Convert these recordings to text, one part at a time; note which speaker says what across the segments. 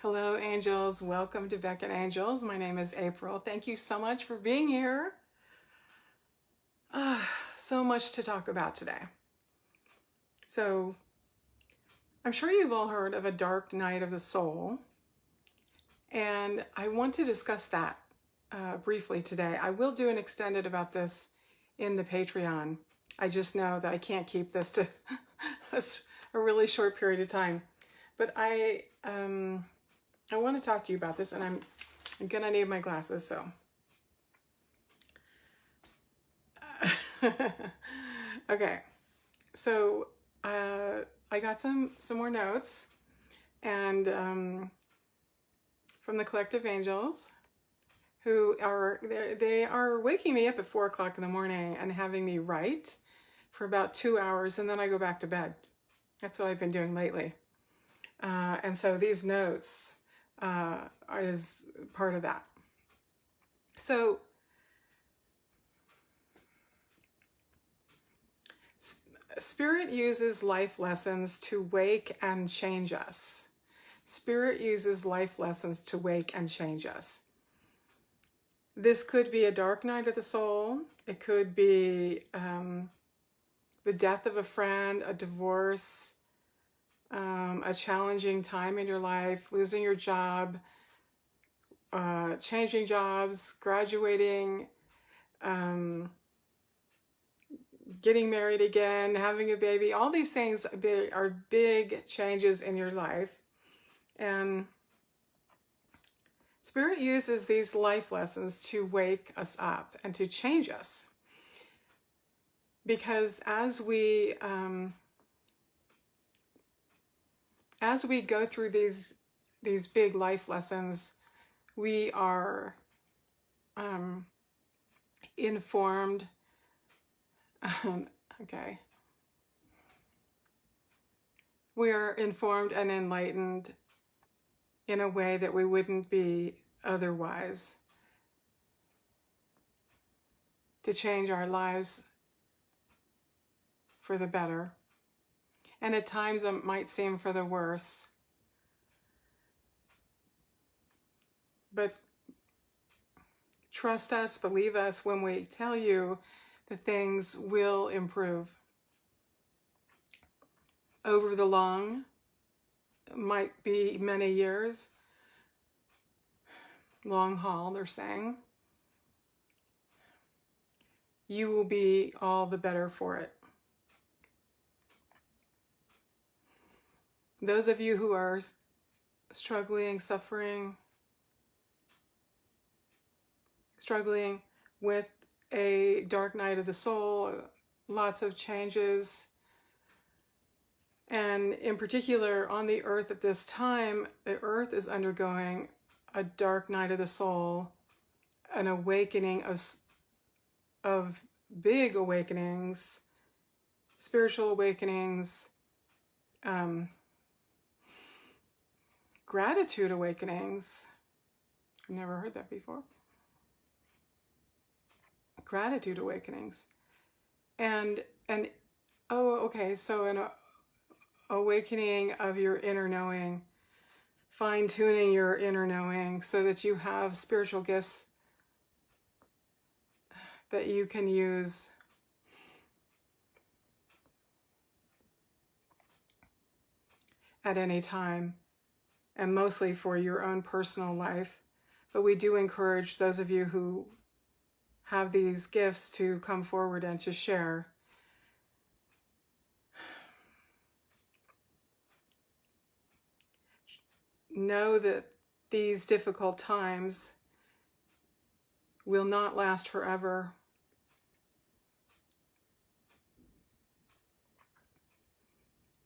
Speaker 1: Hello, angels. Welcome to Beckon Angels. My name is April. Thank you so much for being here. So much to talk about today. So, I'm sure you've all heard of a dark night of the soul, and I want to discuss that briefly today. I will do an extended about this in the Patreon. I just know that I can't keep this to a really short period of time. But I want to talk to you about this, and I'm gonna need my glasses, so. Okay, so I got some more notes, and from the collective angels, who are they are waking me up at 4 o'clock in the morning and having me write for about 2 hours, and then I go back to bed. That's what I've been doing lately, and so these notes is part of that. So Spirit uses life lessons to wake and change us. Spirit uses life lessons to wake and change us. This could be a dark night of the soul. It could be the death of a friend, a divorce, a challenging time in your life, losing your job, changing jobs, graduating, getting married again, having a baby. All these things are big changes in your life. And Spirit uses these life lessons to wake us up and to change us. Because as we go through these big life lessons, we are informed. Okay. We are informed and enlightened in a way that we wouldn't be otherwise, to change our lives for the better. And at times it might seem for the worse. But trust us, believe us when we tell you that things will improve. Over the long, might be many years, long haul, they're saying, you will be all the better for it. Those of you who are struggling, suffering, struggling with a dark night of the soul, lots of changes, and in particular on the earth at this time, the earth is undergoing a dark night of the soul, an awakening of big awakenings, spiritual awakenings, gratitude awakenings. I've never heard that before. Gratitude awakenings. And oh, okay, so an awakening of your inner knowing, fine-tuning your inner knowing so that you have spiritual gifts that you can use at any time, and mostly for your own personal life. But we do encourage those of you who have these gifts to come forward and to share. Know that these difficult times will not last forever.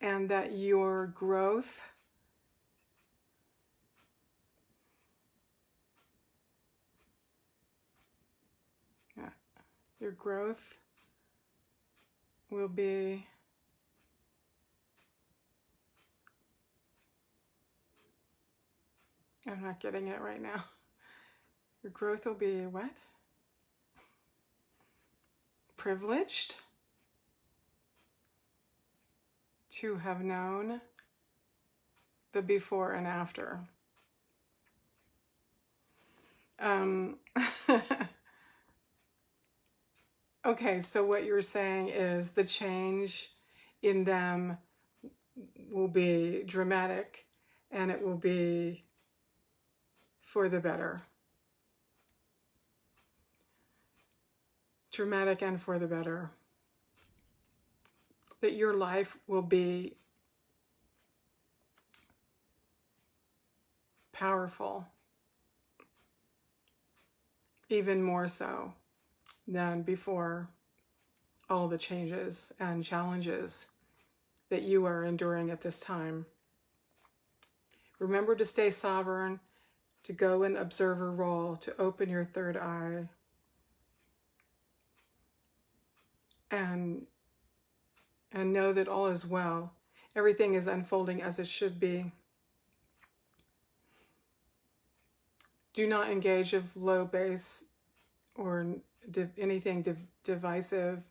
Speaker 1: And that your growth will be I'm not getting it right now. Your growth will be what? Privileged to have known the before and after. Um, okay, so what you're saying is the change in them will be dramatic and it will be for the better. Dramatic and for the better. That your life will be powerful, even more so than before all the changes and challenges that you are enduring at this time. Remember to stay sovereign, to go in observer role, to open your third eye, and know that all is well. Everything is unfolding as it should be. Do not engage of low base or anything divisive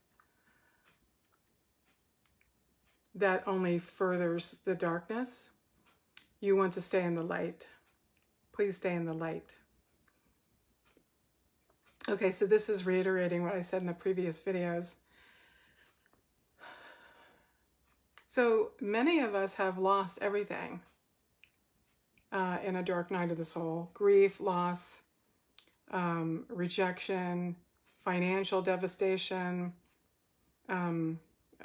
Speaker 1: that only furthers the darkness. You want to stay in the light. Please stay in the light. Okay, so this is reiterating what I said in the previous videos. So many of us have lost everything in a dark night of the soul. Grief, loss, rejection, financial devastation,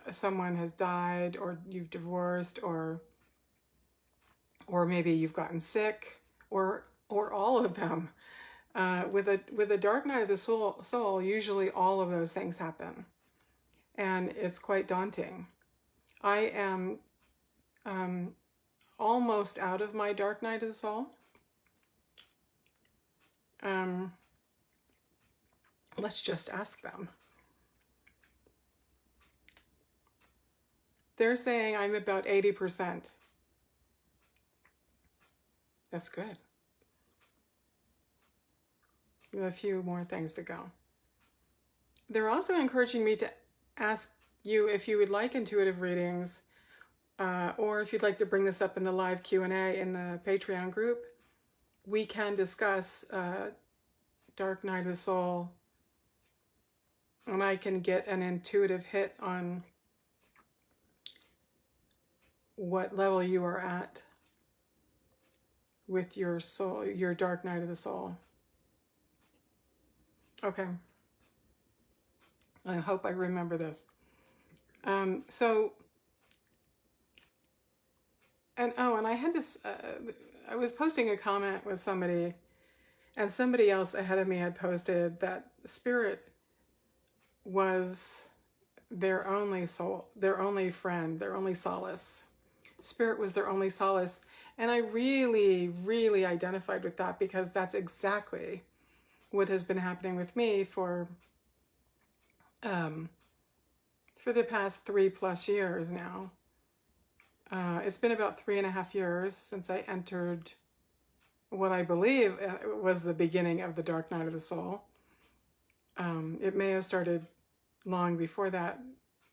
Speaker 1: someone has died, or you've divorced, or maybe you've gotten sick, or all of them. With a dark night of the soul, usually all of those things happen, and it's quite daunting. I am almost out of my dark night of the soul. Let's just ask them. They're saying I'm about 80%. That's good. We have a few more things to go. They're also encouraging me to ask you if you would like intuitive readings, or if you'd like to bring this up in the live Q&A in the Patreon group. We can discuss Dark Night of the Soul, and I can get an intuitive hit on what level you are at with your soul, your Dark Night of the Soul. Okay. I hope I remember this. And I had this, I was posting a comment with somebody, and somebody else ahead of me had posted that Spirit was their only soul, their only friend, their only solace. Spirit was their only solace. And I really, really identified with that, because that's exactly what has been happening with me for the past 3+ years now. It's been about 3.5 years since I entered what I believe was the beginning of the Dark Night of the Soul. It may have started long before that,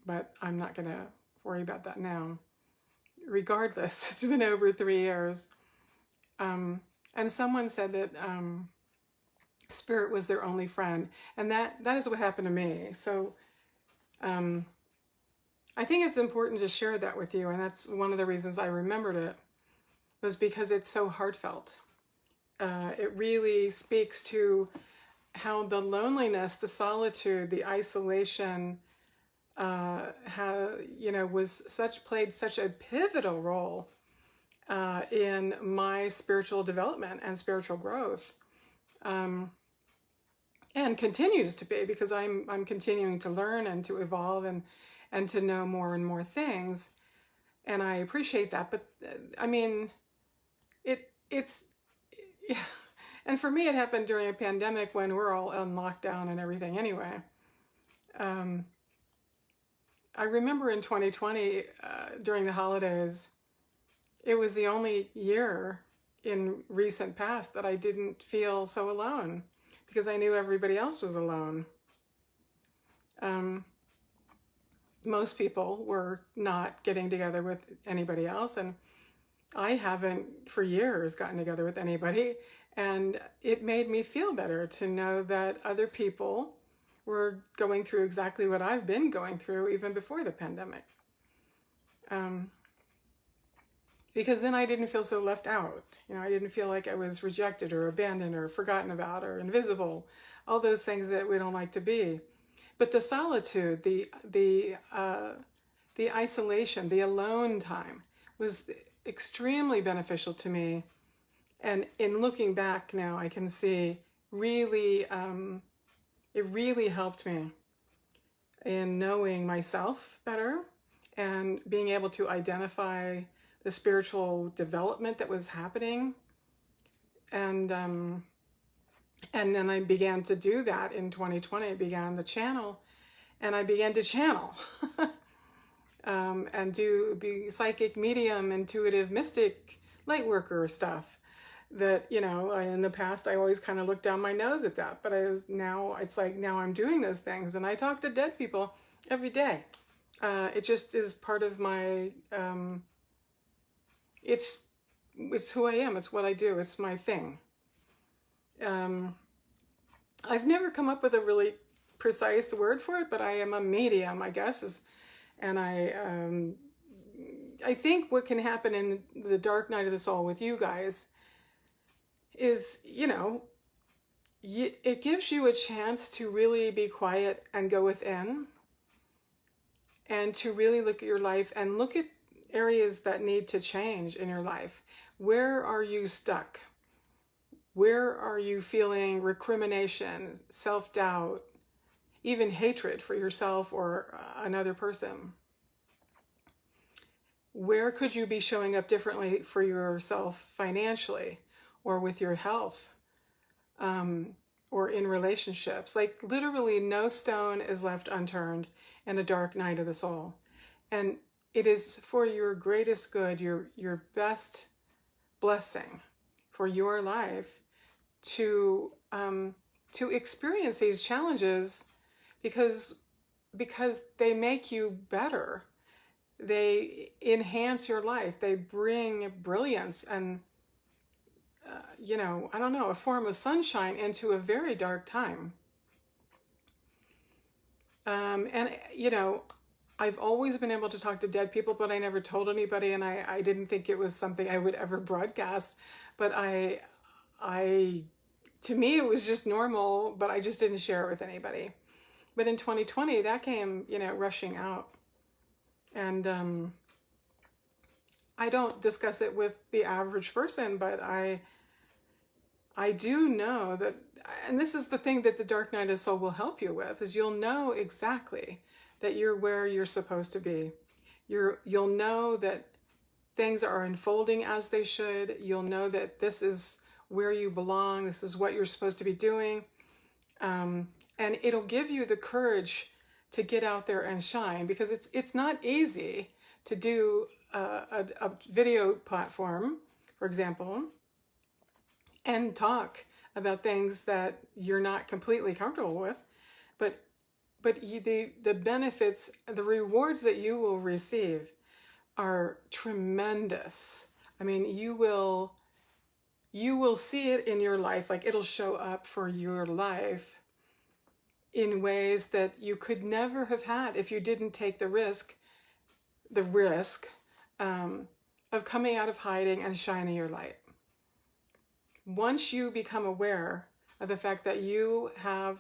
Speaker 1: but I'm not going to worry about that now. Regardless, it's been over 3 years. And someone said that Spirit was their only friend, and that is what happened to me. So I think it's important to share that with you, and that's one of the reasons I remembered it, was because it's so heartfelt. It really speaks to how the loneliness, the solitude, the isolation, played such a pivotal role in my spiritual development and spiritual growth, and continues to be, because I'm continuing to learn and to evolve and to know more and more things, and I appreciate that. But I mean, it's and for me, it happened during a pandemic when we're all on lockdown and everything anyway. I remember in 2020, during the holidays, it was the only year in recent past that I didn't feel so alone, because I knew everybody else was alone. Most people were not getting together with anybody else, and I haven't for years gotten together with anybody. And it made me feel better to know that other people were going through exactly what I've been going through even before the pandemic. Because then I didn't feel so left out. I didn't feel like I was rejected or abandoned or forgotten about or invisible, all those things that we don't like to be. But the solitude, the isolation, the alone time was extremely beneficial to me. And in looking back now, I can see really, it really helped me in knowing myself better and being able to identify the spiritual development that was happening. And then I began to do that in 2020. I began the channel, and I began to channel and be psychic, medium, intuitive, mystic, light worker stuff that, in the past, I always kind of looked down my nose at that. But it's like now I'm doing those things, and I talk to dead people every day. It just is part of my, it's who I am. It's what I do. It's my thing. I've never come up with a really precise word for it, but I am a medium, I guess. And I think what can happen in the dark night of the soul with you guys is, it gives you a chance to really be quiet and go within, and to really look at your life and look at areas that need to change in your life. Where are you stuck? Where are you feeling recrimination, self-doubt, even hatred for yourself or another person? Where could you be showing up differently for yourself financially or with your health or in relationships? Like literally no stone is left unturned in a dark night of the soul. And it is for your greatest good, your best blessing for your life to experience these challenges because they make you better. They enhance your life. They bring brilliance and, I don't know, a form of sunshine into a very dark time. I've always been able to talk to dead people, but I never told anybody, and I didn't think it was something I would ever broadcast. But to me, it was just normal, but I just didn't share it with anybody. But in 2020, that came, rushing out. And I don't discuss it with the average person, but I do know that, and this is the thing that the dark night of soul will help you with, is you'll know exactly that you're where you're supposed to be. You'll know that things are unfolding as they should. You'll know that this is where you belong. This is what you're supposed to be doing. And it'll give you the courage to get out there and shine, because it's not easy to do a video platform, for example, and talk about things that you're not completely comfortable with, but the benefits, the rewards that you will receive are tremendous. I mean, you will see it in your life, like it'll show up for your life in ways that you could never have had if you didn't take the risk of coming out of hiding and shining your light. Once you become aware of the fact that you have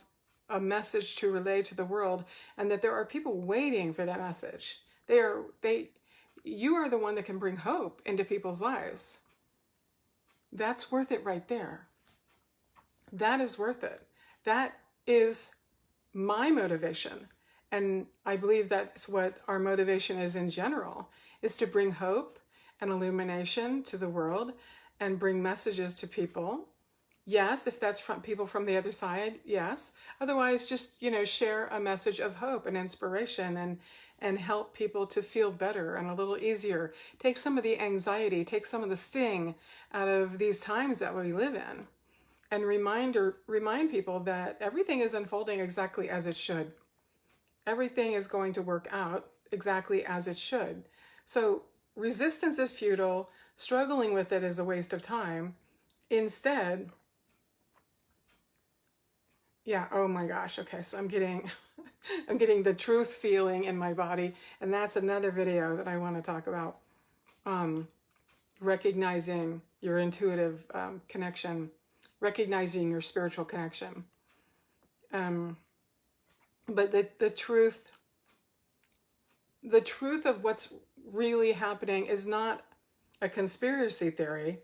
Speaker 1: a message to relay to the world, and that there are people waiting for that message, you are the one that can bring hope into people's lives. That's worth it right there. That is worth it. That is my motivation. And I believe that's what our motivation is in general, is to bring hope and illumination to the world and bring messages to people. Yes, if that's from people from the other side, yes. Otherwise, just, share a message of hope and inspiration and help people to feel better and a little easier. Take some of the anxiety, take some of the sting out of these times that we live in, and remind people that everything is unfolding exactly as it should. Everything is going to work out exactly as it should. So resistance is futile. Struggling with it is a waste of time. Instead, yeah, oh my gosh. Okay, so I'm getting I'm getting the truth feeling in my body, and that's another video that I want to talk about. Um, Recognizing your intuitive connection, recognizing your spiritual connection. Um, but the truth of what's really happening is not a conspiracy theory.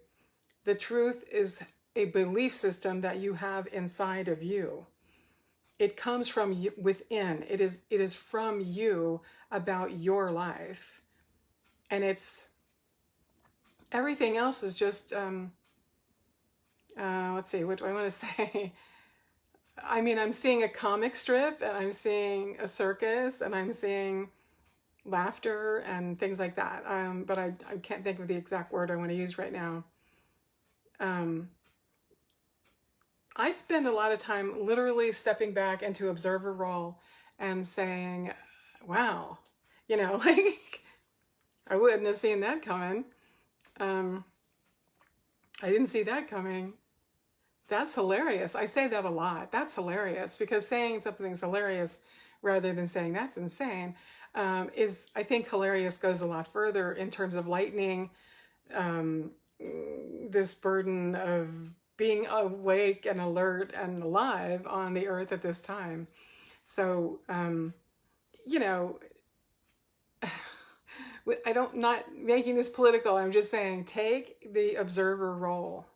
Speaker 1: The truth is a belief system that you have inside of you. It comes from you, within. It is from you about your life, and it's everything else is just let's see, what do I want to say? I mean, I'm seeing a comic strip, and I'm seeing a circus, and I'm seeing laughter and things like that. But I can't think of the exact word I want to use right now. I spend a lot of time literally stepping back into observer role and saying, wow, like I wouldn't have seen that coming. I didn't see that coming. That's hilarious. I say that a lot. That's hilarious, because saying something's hilarious rather than saying that's insane is, I think hilarious goes a lot further in terms of lightening this burden of being awake and alert and alive on the earth at this time. So, you know, not making this political. I'm just saying, take the observer role.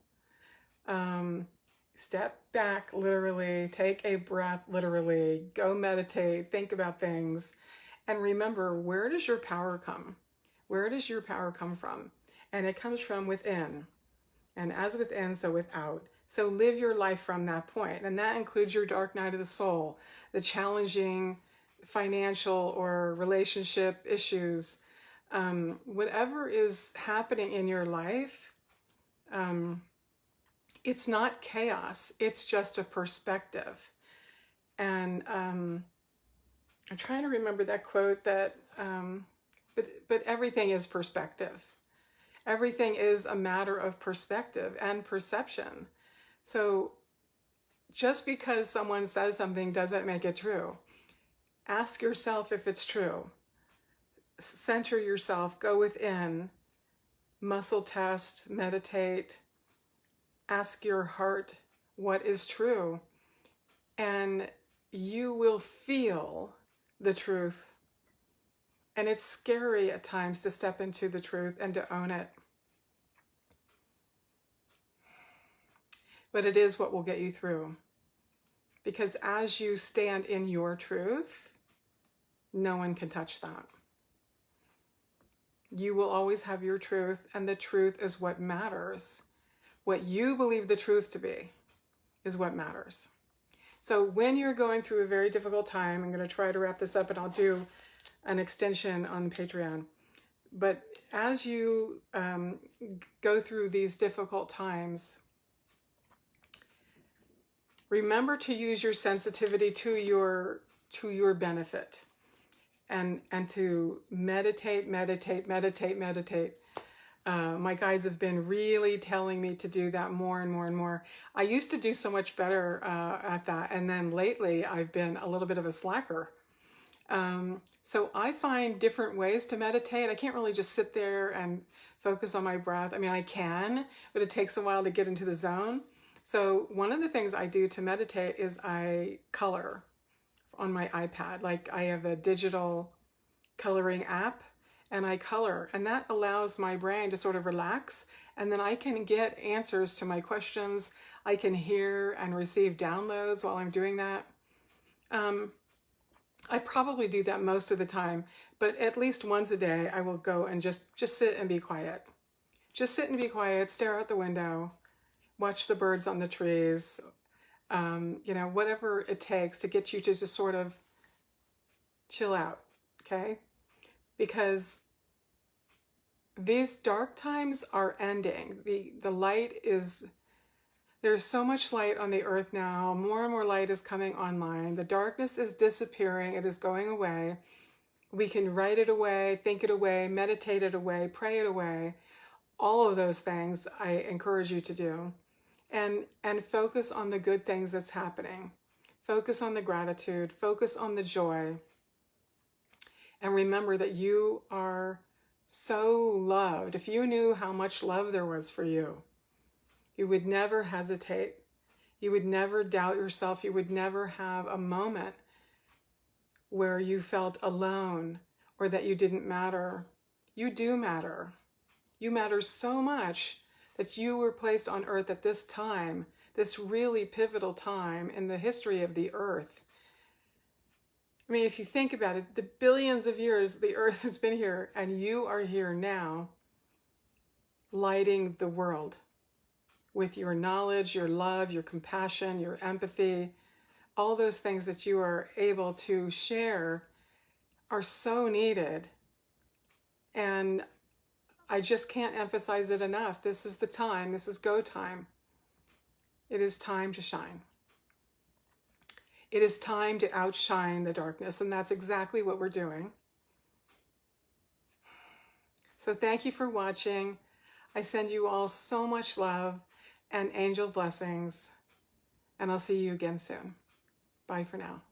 Speaker 1: Step back, literally, take a breath, literally, go meditate, think about things, and remember, where does your power come? Where does your power come from? And it comes from within. And as within, so without. So live your life from that point. And that includes your dark night of the soul, the challenging financial or relationship issues, whatever is happening in your life. It's not chaos. It's just a perspective. And I'm trying to remember that quote that, but everything is perspective. Everything is a matter of perspective and perception. So just because someone says something doesn't make it true. Ask yourself if it's true. Center yourself, go within, muscle test, meditate, ask your heart what is true, and you will feel the truth. And it's scary at times to step into the truth and to own it. But it is what will get you through. Because as you stand in your truth, no one can touch that. You will always have your truth, and the truth is what matters. What you believe the truth to be is what matters. So when you're going through a very difficult time, I'm going to try to wrap this up, and I'll do an extension on Patreon. But as you go through these difficult times, remember to use your sensitivity to your benefit, and to meditate. My guides have been really telling me to do that more and more and more. I used to do so much better at that, and then lately I've been a little bit of a slacker. So I find different ways to meditate. I can't really just sit there and focus on my breath. I mean, I can, but it takes a while to get into the zone. So one of the things I do to meditate is I color on my iPad. Like, I have a digital coloring app, and I color, and that allows my brain to sort of relax, and then I can get answers to my questions. I can hear and receive downloads while I'm doing that. I probably do that most of the time, but at least once a day I will go and just sit and be quiet. Just sit and be quiet, stare out the window, watch the birds on the trees, whatever it takes to get you to just sort of chill out, okay? Because these dark times are ending. The light is, there's so much light on the earth now. More and more light is coming online. The darkness is disappearing. It is going away. We can write it away, think it away, meditate it away, pray it away. All of those things I encourage you to do. And focus on the good things that's happening. Focus on the gratitude, focus on the joy, and remember that you are so loved. If you knew how much love there was for you, you would never hesitate. You would never doubt yourself. You would never have a moment where you felt alone or that you didn't matter. You do matter. You matter so much that you were placed on earth at this time, this really pivotal time in the history of the earth. I mean, if you think about it, the billions of years the earth has been here, and you are here now, lighting the world with your knowledge, your love, your compassion, your empathy. All those things that you are able to share are so needed. And I just can't emphasize it enough. This is the time. This is go time. It is time to shine. It is time to outshine the darkness, and that's exactly what we're doing. So thank you for watching. I send you all so much love and angel blessings, and I'll see you again soon. Bye for now.